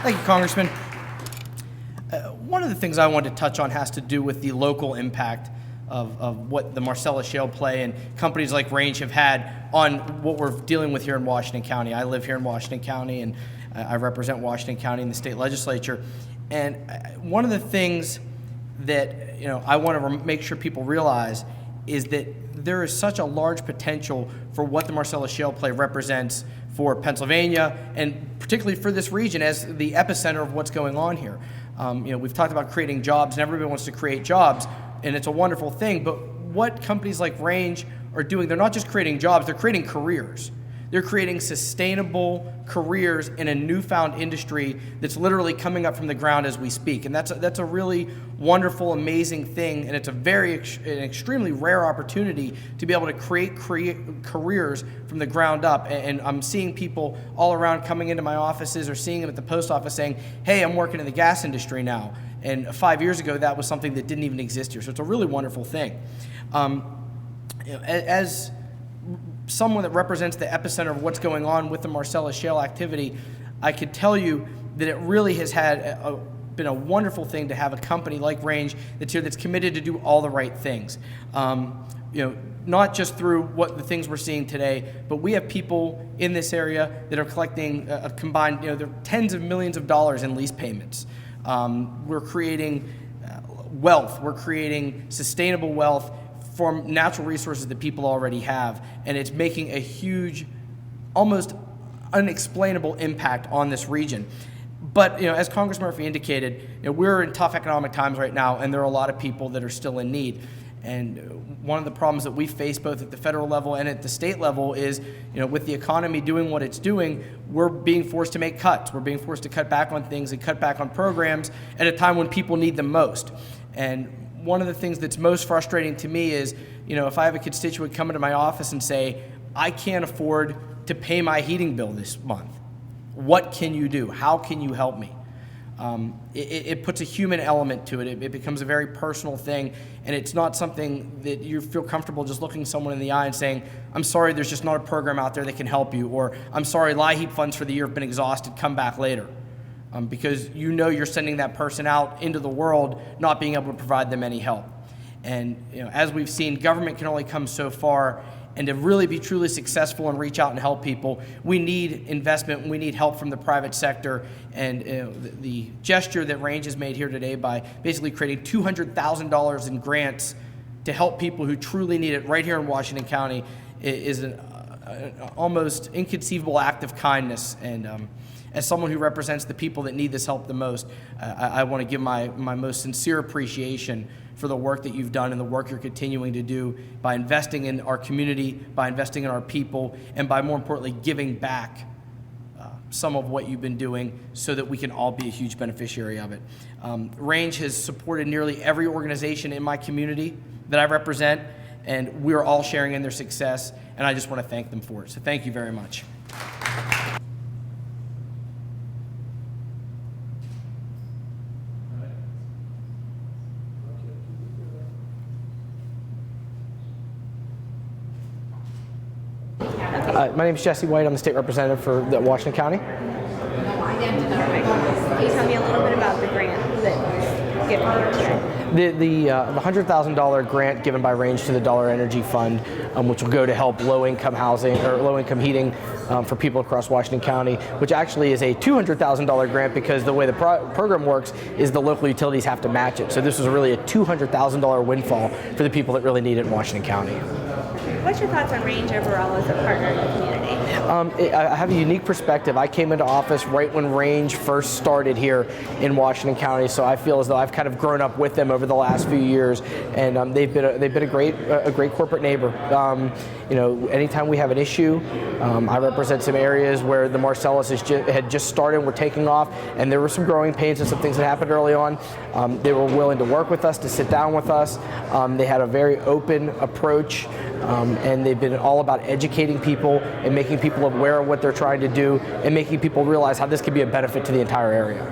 Thank you, Congressman. One of the things I wanted to touch on has to do with the local impact of what the Marcellus Shale play and companies like Range have had on what we're dealing with here in Washington County. I live here in Washington County, and I represent Washington County in the state legislature. And one of the things that I want to make sure people realize is that there is such a large potential for what the Marcellus Shale play represents for Pennsylvania, and particularly for this region as the epicenter of what's going on here. We've talked about creating jobs, and everybody wants to create jobs, and it's a wonderful thing, but what companies like Range are doing, they're not just creating jobs, they're creating careers. They're creating sustainable careers in a newfound industry that's literally coming up from the ground as we speak. And that's a really wonderful, amazing thing, and it's an extremely rare opportunity to be able to create careers from the ground up. And I'm seeing people all around coming into my offices or seeing them at the post office saying, hey, I'm working in the gas industry now. And 5 years ago, that was something that didn't even exist here. So it's a really wonderful thing. As someone that represents the epicenter of what's going on with the Marcellus Shale activity, I could tell you that it really has been a wonderful thing to have a company like Range that's here, that's committed to do all the right things. Not just through what the things we're seeing today, but we have people in this area that are collecting a combined, there are tens of millions of dollars in lease payments. We're creating wealth. We're creating sustainable wealth from natural resources that people already have, and it's making a huge, almost unexplainable impact on this region. But as Congressman Murphy indicated, we're in tough economic times right now, and there are a lot of people that are still in need. And one of the problems that we face both at the federal level and at the state level is, with the economy doing what it's doing, we're being forced to make cuts. We're being forced to cut back on things and cut back on programs at a time when people need them most. And one of the things that's most frustrating to me is, if I have a constituent come into my office and say, I can't afford to pay my heating bill this month. What can you do? How can you help me? It puts a human element to it. It becomes a very personal thing, and it's not something that you feel comfortable just looking someone in the eye and saying, I'm sorry, there's just not a program out there that can help you, or I'm sorry, LIHEAP funds for the year have been exhausted, come back later. Because you're sending that person out into the world not being able to provide them any help. And as we've seen, government can only come so far, and to really be truly successful and reach out and help people, we need investment, we need help from the private sector. And the gesture that Range has made here today by basically creating $200,000 in grants to help people who truly need it right here in Washington County is an almost inconceivable act of kindness. And as someone who represents the people that need this help the most, I want to give my most sincere appreciation for the work that you've done and the work you're continuing to do by investing in our community, by investing in our people, and by, more importantly, giving back some of what you've been doing so that we can all be a huge beneficiary of it. Range has supported nearly every organization in my community that I represent, and we're all sharing in their success, and I just want to thank them for it. So thank you very much. My name is Jesse White. I'm the state representative for Washington County. Can you tell me a little bit about the grant that was given here today? The $100,000 grant given by Range to the Dollar Energy Fund, which will go to help low-income housing or low-income heating for people across Washington County, which actually is a $200,000 grant because the way the program works is the local utilities have to match it. So this was really a $200,000 windfall for the people that really need it in Washington County. What's your thoughts on Range overall as a partner in the community? I have a unique perspective. I came into office right when Range first started here in Washington County, so I feel as though I've kind of grown up with them over the last few years, and they've been a great corporate neighbor. Anytime we have an issue, I represent some areas where the Marcellus had just started, we're taking off, and there were some growing pains and some things that happened early on. They were willing to work with us, to sit down with us. They had a very open approach. And they've been all about educating people and making people aware of what they're trying to do and making people realize how this could be a benefit to the entire area.